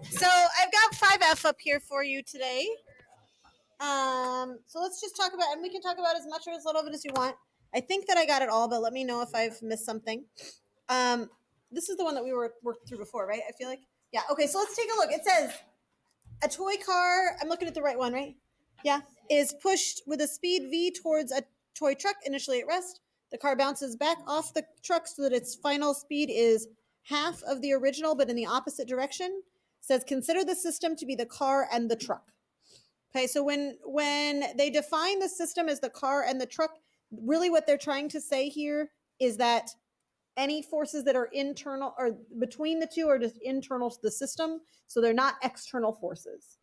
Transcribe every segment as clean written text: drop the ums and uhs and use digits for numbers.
So I've got 5F up here for you today. So let's just talk about, and we can talk about as much or as little of it as you want. I think that I got it all, but let me know if I've missed something. This is the one that we worked through before, right? I feel like, yeah. Okay, so let's take a look. It says a toy car, I'm looking at the right one, right? Yeah, is pushed with a speed V towards a toy truck initially at rest. The car bounces back off the truck so that its final speed is half of the original, but in the opposite direction. It says consider the system to be the car and the truck. Okay, so when they define the system as the car and the truck, really what they're trying to say here is that any forces that are internal or between the two are just internal to the system, so they're not external forces.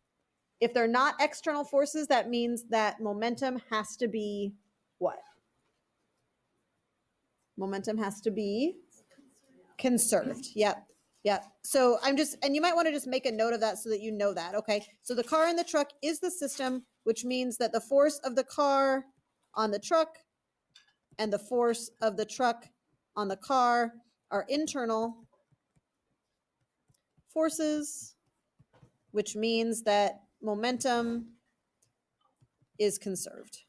If they're not external forces, that means that momentum has to be what? Momentum has to be conserved. Yep. So and you might want to just make a note of that so that you know that, okay? So the car and the truck is the system, which means that the force of the car on the truck and the force of the truck on the car are internal forces, which means that momentum is conserved.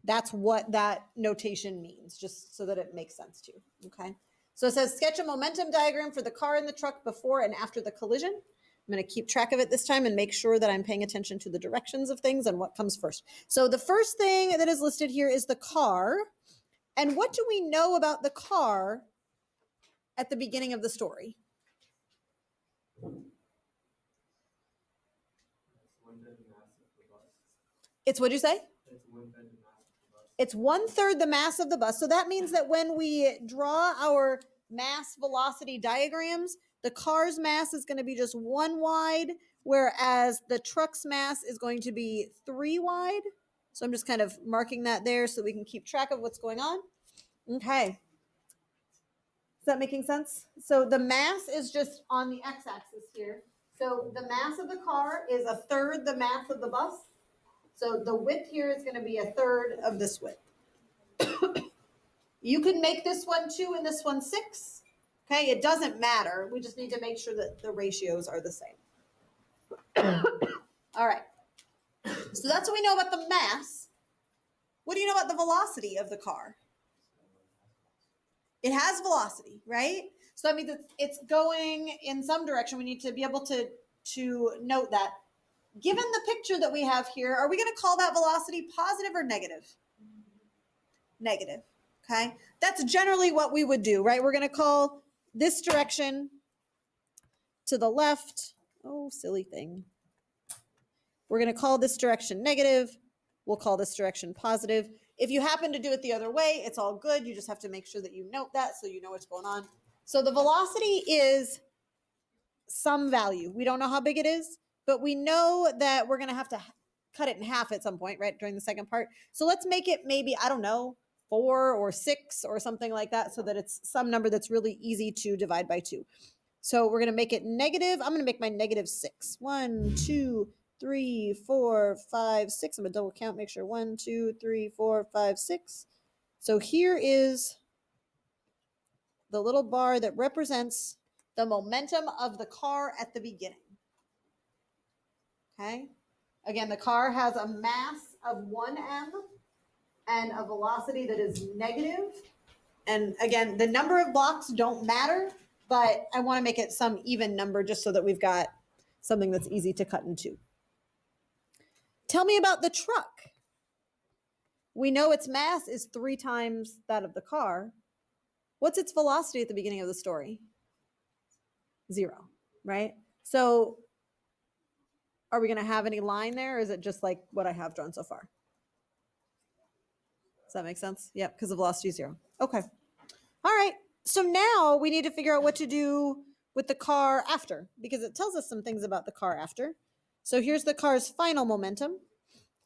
That's what that notation means, just so that it makes sense to you, okay? So it says sketch a momentum diagram for the car and the truck before and after the collision. I'm going to keep track of it this time and make sure that I'm paying attention to the directions of things and what comes first. So the first thing that is listed here is the car. And what do we know about the car at the beginning of the story? It's what'd you say? It's 1/3 the mass of the bus. So that means that when we draw our mass velocity diagrams, the car's mass is going to be just 1 wide, whereas the truck's mass is going to be 3 wide. So I'm just kind of marking that there so we can keep track of what's going on. Okay. Is that making sense? So the mass is just on the x-axis here. So the mass of the car is 1/3 the mass of the bus. So the width here is going to be 1/3 of this width. You can make this one 2 and this one 6. Okay, it doesn't matter. We just need to make sure that the ratios are the same. All right. So that's what we know about the mass. What do you know about the velocity of the car? It has velocity, right? So that means it's going in some direction. We need to be able to note that. Given the picture that we have here, are we going to call that velocity positive or negative? Negative. Okay. That's generally what we would do, right? We're going to call this direction to the left. Oh, silly thing. We're going to call this direction negative. We'll call this direction positive. If you happen to do it the other way, it's all good. You just have to make sure that you note that so you know what's going on. So the velocity is some value. We don't know how big it is, but we know that we're going to have to cut it in half at some point, right, during the second part. So let's make it maybe, I don't know, 4 or 6 or something like that so that it's some number that's really easy to divide by 2. So we're going to make it negative. I'm going to make my negative 6. 1, 2, 3, 4, 5, 6. I'm going to double count, make sure 1, 2, 3, 4, 5, 6. So here is the little bar that represents the momentum of the car at the beginning. Okay. Again, the car has a mass of 1m and a velocity that is negative. And again, the number of blocks don't matter, but I want to make it some even number just so that we've got something that's easy to cut in two. Tell me about the truck. We know its mass is 3 times that of the car. What's its velocity at the beginning of the story? 0, right? So are we going to have any line there, or is it just like what I have drawn so far? Does that make sense? Yep, because the velocity is 0. Okay. All right. So now we need to figure out what to do with the car after, because it tells us some things about the car after. So here's the car's final momentum.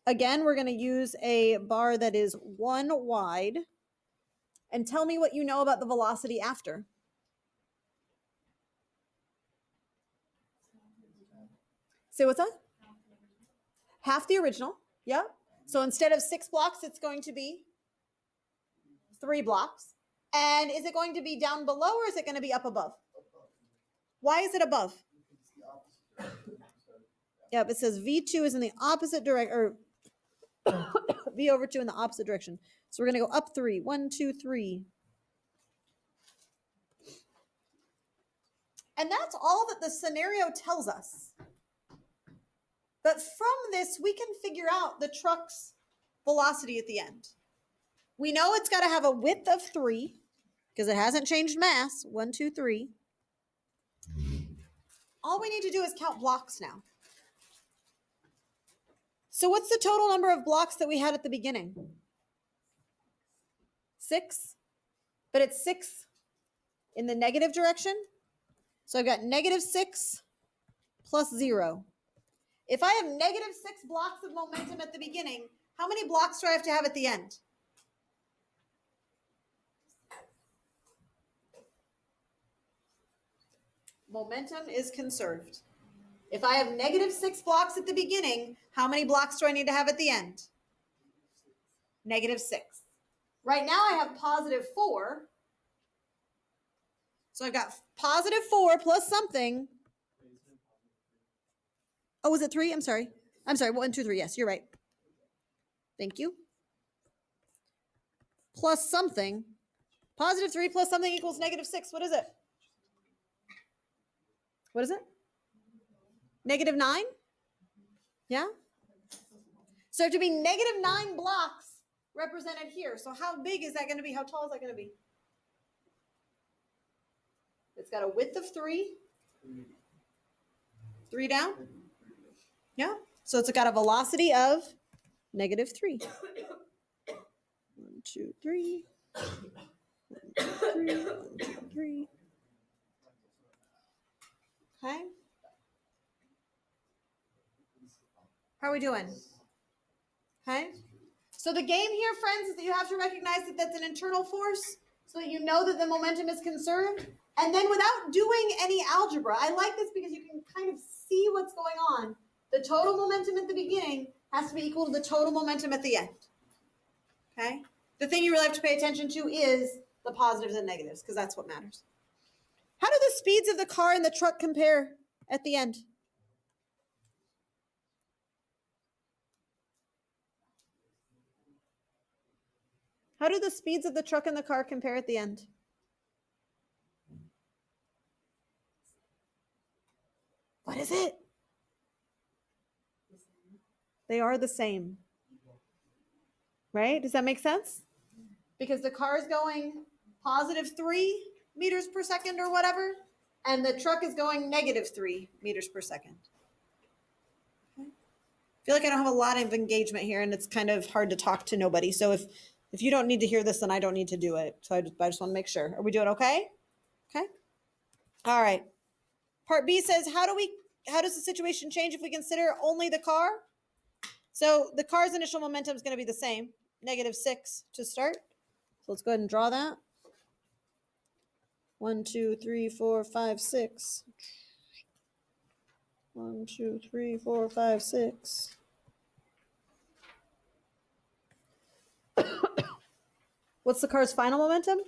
Again, we're going to use a bar that is 1 wide. And tell me what you know about the velocity after. Say what's that? Half the original. Yep. So instead of 6 blocks, it's going to be 3 blocks. And is it going to be down below or is it going to be up above? Why is it above? Yep, it says V2 is in the opposite direction, or V over 2 in the opposite direction. So we're going to go up 3. 1, 2, 3. And that's all that the scenario tells us. But from this, we can figure out the truck's velocity at the end. We know it's got to have a width of 3 because it hasn't changed mass. 1, 2, 3. All we need to do is count blocks now. So what's the total number of blocks that we had at the beginning? 6. But it's 6 in the negative direction. So I've got -6 plus 0. If I have -6 blocks of momentum at the beginning, how many blocks do I have to have at the end? Momentum is conserved. If I have -6 blocks at the beginning, how many blocks do I need to have at the end? -6. Right now I have +4. So I've got +4 plus something. Oh, was it 3? I'm sorry. 1, 2, 3. Yes, you're right. Thank you. Plus something. +3 plus something equals -6. What is it? What is it? -9? Yeah? So to be -9 blocks represented here. So how big is that going to be? How tall is that going to be? It's got a width of 3. 3 down? Yeah. So it's got a velocity of -3. 1, 2, 3. 1, 2, 3. 1, 2, 3. Okay. How are we doing? Okay. So the game here, friends, is that you have to recognize that that's an internal force so that you know that the momentum is conserved. And then without doing any algebra, I like this because you can kind of see what's going on. The total momentum at the beginning has to be equal to the total momentum at the end. Okay? The thing you really have to pay attention to is the positives and negatives because that's what matters. How do the speeds of the car and the truck compare at the end? How do the speeds of the truck and the car compare at the end? What is it? They are the same. Right? Does that make sense? Because the car is going +3 meters per second or whatever, and the truck is going -3 meters per second. Okay. I feel like I don't have a lot of engagement here, and it's kind of hard to talk to nobody. So if you don't need to hear this, then I don't need to do it. So I just want to make sure. Are we doing okay? Okay. All right. Part B says, how does the situation change if we consider only the car? So the car's initial momentum is going to be the same, -6 to start. So let's go ahead and draw that. 1, 2, 3, 4, 5, 6. 1, 2, 3, 4, 5, 6. What's the car's final momentum?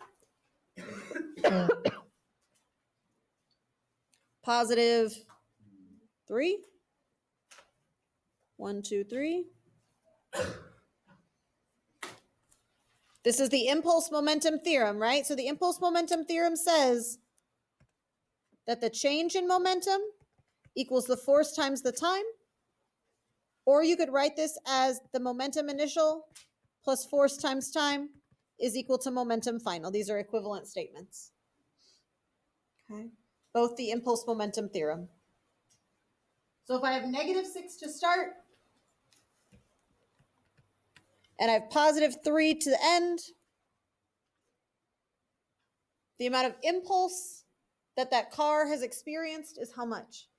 +3. 1, 2, 3. This is the impulse momentum theorem, right? So the impulse momentum theorem says that the change in momentum equals the force times the time. Or you could write this as the momentum initial plus force times time is equal to momentum final. These are equivalent statements. Okay. Both the impulse momentum theorem. So if I have -6 to start, and I have +3 to the end, the amount of impulse that car has experienced is how much?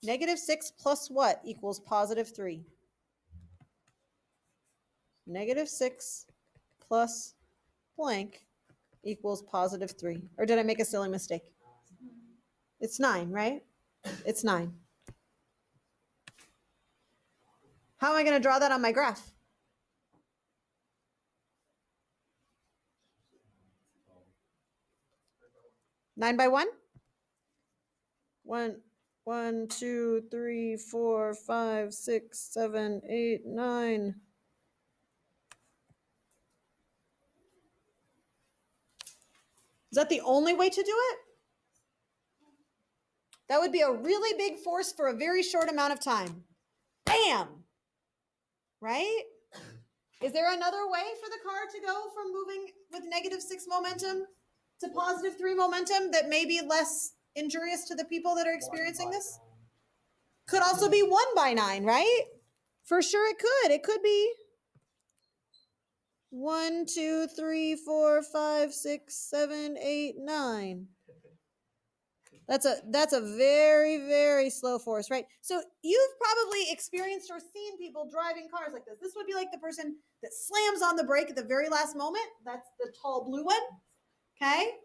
-6 plus what equals +3? -6 plus blank equals +3. Or did I make a silly mistake? It's 9, right? It's 9. How am I going to draw that on my graph? Nine by one? 1, 2, 3, 4, 5, 6, 7, 8, 9. Is that the only way to do it? That would be a really big force for a very short amount of time. Bam! Right? Is there another way for the car to go from moving with -6 momentum to +3 momentum that may be less injurious to the people that are experiencing this? Could also be 1 by 9, right? For sure it could. It could be 1, 2, 3, 4, 5, 6, 7, 8, 9. That's a very, very slow force, right? So you've probably experienced or seen people driving cars like this. This would be like the person that slams on the brake at the very last moment. That's the tall blue one. Okay.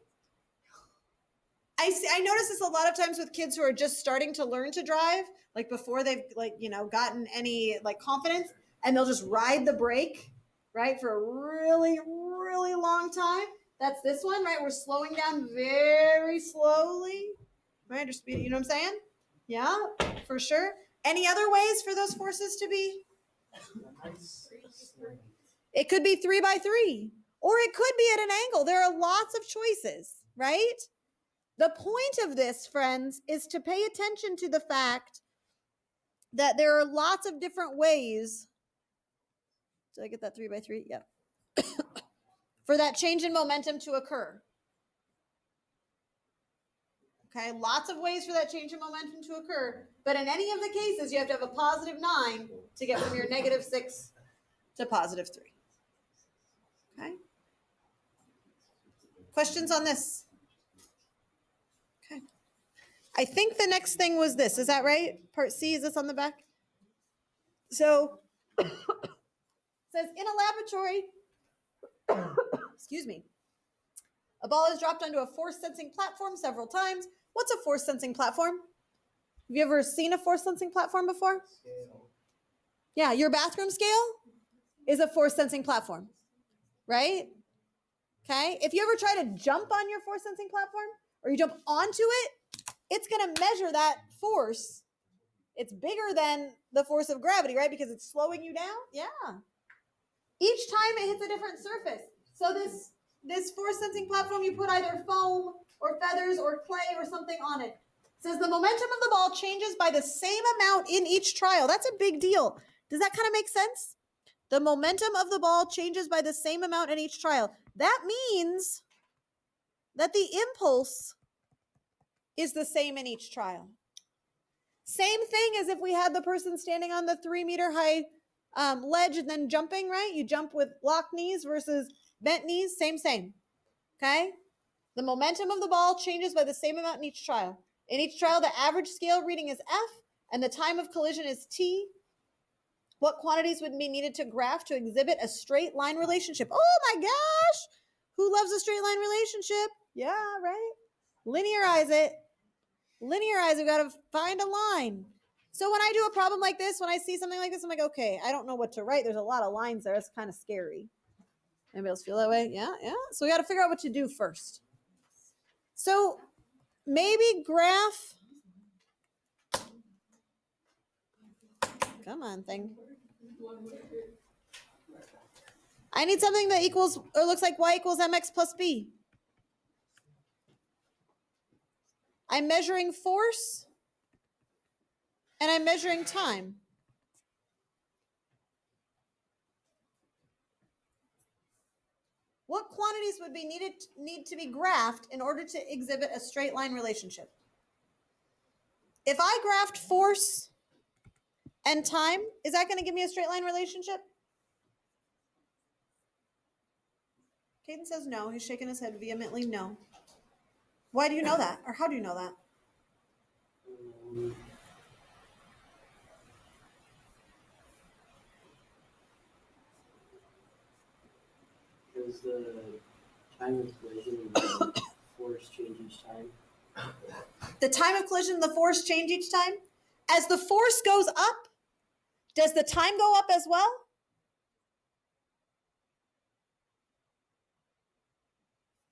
I notice this a lot of times with kids who are just starting to learn to drive, like before they've gotten any confidence, and they'll just ride the brake, right, for a really, really long time. That's this one, right? We're slowing down very slowly, right? Just, you know what I'm saying? Yeah, for sure. Any other ways for those forces to be? It could be 3 by 3, or it could be at an angle. There are lots of choices, right? The point of this, friends, is to pay attention to the fact that there are lots of different ways. Did I get that 3 by 3? Yep. For that change in momentum to occur. Okay, lots of ways for that change in momentum to occur. But in any of the cases, you have to have a +9 to get from your -6 to +3. Okay. Questions on this? Okay. I think the next thing was this. Is that right? Part C, is this on the back? So, it says in a laboratory, excuse me, a ball is dropped onto a force sensing platform several times. What's a force sensing platform? Have you ever seen a force sensing platform before? Scale. Yeah, your bathroom scale is a force sensing platform, right? Okay. If you ever try to jump on your force sensing platform or you jump onto it, it's going to measure that force. It's bigger than the force of gravity, right? Because it's slowing you down. Yeah. Each time it hits a different surface. So this force sensing platform, you put either foam or feathers or clay or something on it. It says the momentum of the ball changes by the same amount in each trial. That's a big deal. Does that kind of make sense? The momentum of the ball changes by the same amount in each trial. That means that the impulse is the same in each trial. Same thing as if we had the person standing on the 3-meter high ledge and then jumping, right? You jump with locked knees versus bent knees, same. Okay? The momentum of the ball changes by the same amount in each trial. In each trial, the average scale reading is F, and the time of collision is T. What quantities would be needed to graph to exhibit a straight line relationship? Oh my gosh! Who loves a straight line relationship? Yeah, right? Linearize it. Linearize, we've got to find a line. So when I do a problem like this, when I see something like this, I'm like, okay, I don't know what to write. There's a lot of lines there. It's kind of scary. Anybody else feel that way? Yeah. So we got to figure out what to do first. So maybe graph. Come on, thing. I need something that equals or looks like y equals mx plus b. I'm measuring force and I'm measuring time. What quantities would be need to be graphed in order to exhibit a straight line relationship? If I graphed force and time, is that going to give me a straight line relationship? Caden says no. He's shaking his head vehemently no. Why do you know that? Or how do you know that? Does the time of collision and the force change each time? The time of collision and the force change each time? As the force goes up, Does the time go up as well?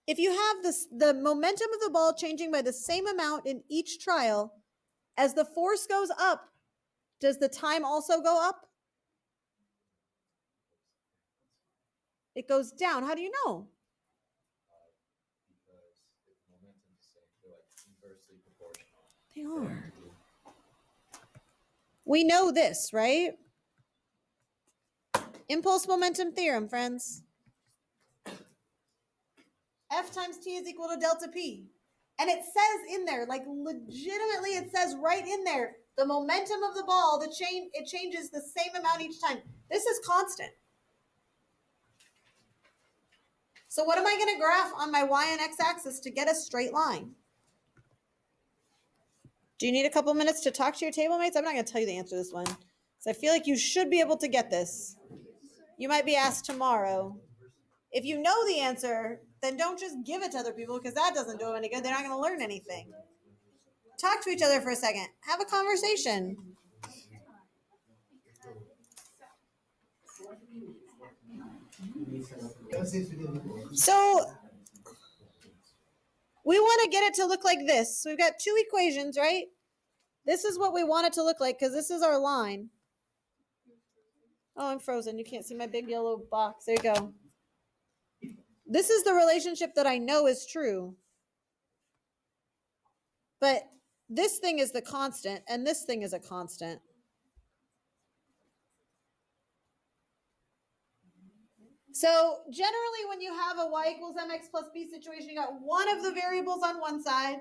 If you have the momentum of the ball changing by the same amount in each trial, as the force goes up, does the time also go up? It goes down. How do you know? Because if the momentum's the same, they're like inversely proportional. They are. We know this, right? Impulse momentum theorem, friends. F times t is equal to delta p. And it says in there, like legitimately it says right in there, the momentum of the ball, it changes the same amount each time. This is constant. So what am I going to graph on my y and x axis to get a straight line? Do you need a couple minutes to talk to your table mates? I'm not going to tell you the answer to this one, because I feel like you should be able to get this. You might be asked tomorrow. If you know the answer, then don't just give it to other people, because that doesn't do them any good. They're not going to learn anything. Talk to each other for a second. Have a conversation. So we want to get it to look like this. So we've got two equations, right? This is what we want it to look like, because this is our line. Oh, I'm frozen. You can't see my big yellow box. There you go. This is the relationship that I know is true. But this thing is the constant, and this thing is a constant. So generally when you have a y equals mx plus b situation, you got one of the variables on one side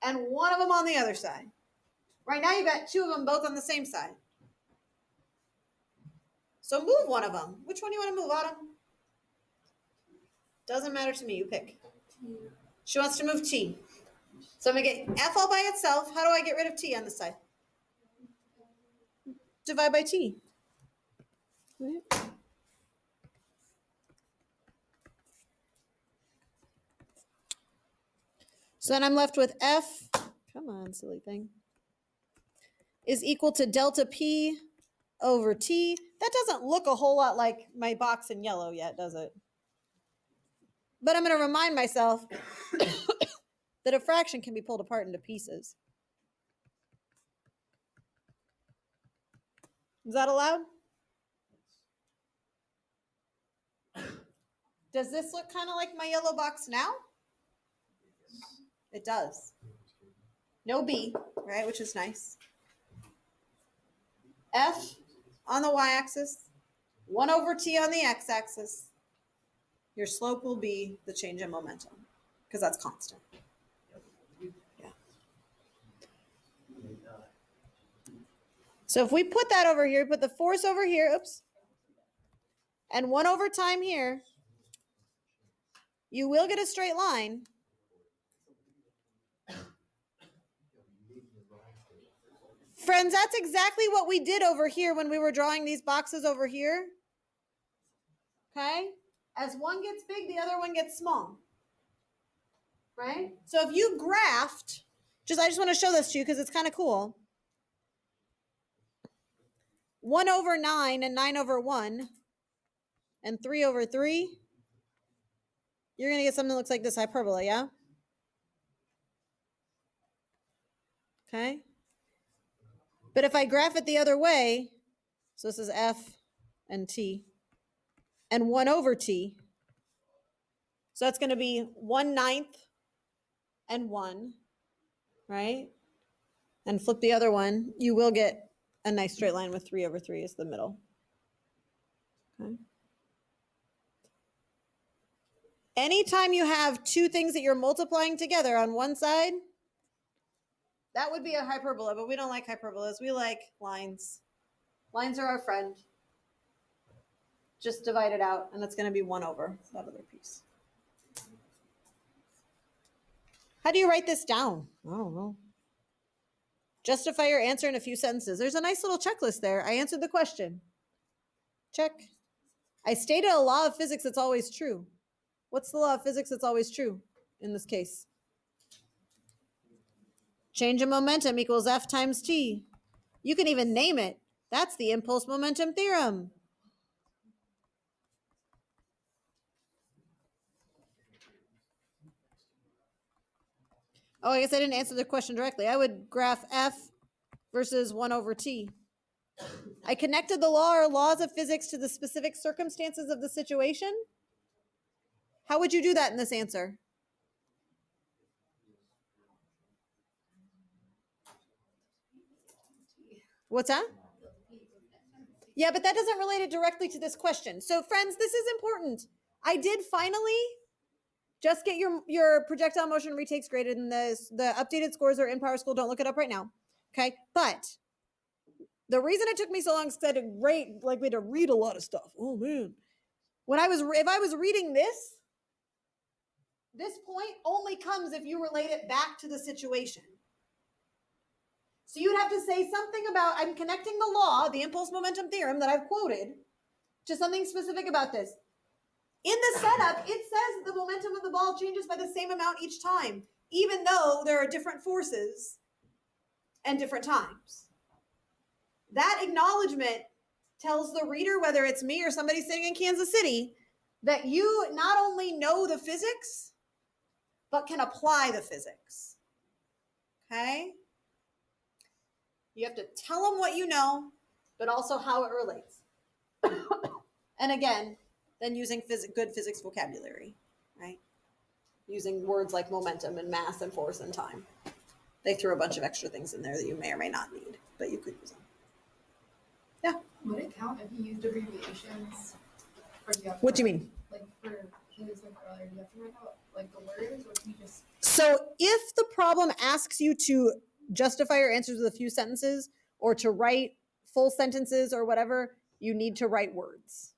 and one of them on the other side. Right now you've got two of them both on the same side. So move one of them. Which one do you want to move, Autumn? Doesn't matter to me. You pick. She wants to move t. So I'm going to get f all by itself. How do I get rid of t on this side? Divide by t. Right. So then I'm left with f, come on, silly thing, is equal to delta p over t. That doesn't look a whole lot like my box in yellow yet, does it? But I'm going to remind myself that a fraction can be pulled apart into pieces. Is that allowed? Does this look kind of like my yellow box now? It does. No b, right, which is nice. F on the y-axis, 1 over t on the x-axis. Your slope will be the change in momentum, because that's constant. Yeah. So if we put that over here, put the force over here, oops, and 1 over time here, you will get a straight line. Friends, that's exactly what we did over here when we were drawing these boxes over here. Okay? As one gets big, the other one gets small. Right? So if you graphed, I just want to show this to you because it's kind of cool. 1 over 9 and 9 over 1 and 3 over 3, you're going to get something that looks like this hyperbola, yeah? Okay? But if I graph it the other way, so this is f and t, and 1 over t, so that's going to be 1/9 and 1, right? And flip the other one, you will get a nice straight line with 3 over 3 is the middle. Okay. Anytime you have two things that you're multiplying together on one side, that would be a hyperbola, but we don't like hyperbolas. We like lines. Lines are our friend. Just divide it out, and it's going to be 1 over that other piece. How do you write this down? I don't know. Justify your answer in a few sentences. There's a nice little checklist there. I answered the question. Check. I stated a law of physics that's always true. What's the law of physics that's always true in this case? Change in momentum equals F times T. You can even name it. That's the impulse momentum theorem. Oh, I guess I didn't answer the question directly. I would graph F versus 1 over T. I connected the law or laws of physics to the specific circumstances of the situation. How would you do that in this answer? What's that? Yeah, but that doesn't relate it directly to this question. So friends, this is important. I did finally just get your projectile motion retakes graded, and the updated scores are in PowerSchool. Don't look it up right now. Okay, but the reason it took me so long is because I had we had to read a lot of stuff. Oh man, if I was reading this point only comes if you relate it back to the situation. So you'd have to say something about, I'm connecting the law, the impulse momentum theorem that I've quoted, to something specific about this. In the setup, it says the momentum of the ball changes by the same amount each time, even though there are different forces and different times. That acknowledgement tells the reader, whether it's me or somebody sitting in Kansas City, that you not only know the physics, but can apply the physics. Okay? You have to tell them what you know, but also how it relates. And again, then using good physics vocabulary, right? Using words like momentum and mass and force and time. They threw a bunch of extra things in there that you may or may not need, but you could use them. Yeah. Would it count if you used abbreviations? Or do you have to What do you mean? Like for Haley's like earlier, do you have to write out like the words, or can you just? So if the problem asks you to justify your answers with a few sentences or to write full sentences or whatever, you need to write words.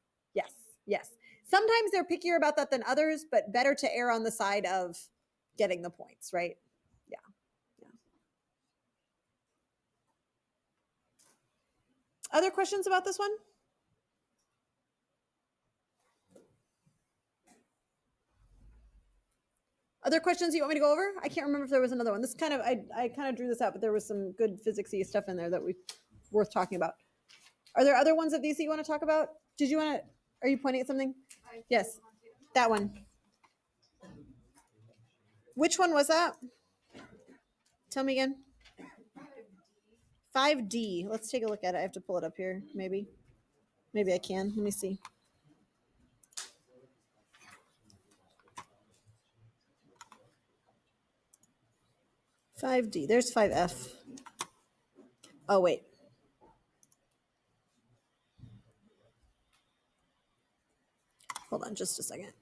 Yes. Sometimes they're pickier about that than others, but better to err on the side of getting the points, right? Yeah. Other questions about this one? Other questions you want me to go over? I can't remember if there was another one. This kind of, I kind of drew this out, but there was some good physicsy stuff in there that worth talking about. Are there other ones of these that you want to talk about? Are you pointing at something? Yes, that one. Which one was that? Tell me again. 5D. Let's take a look at it. I have to pull it up here, maybe. Maybe I can. Let me see. There's 5F. Oh, wait. Hold on just a second.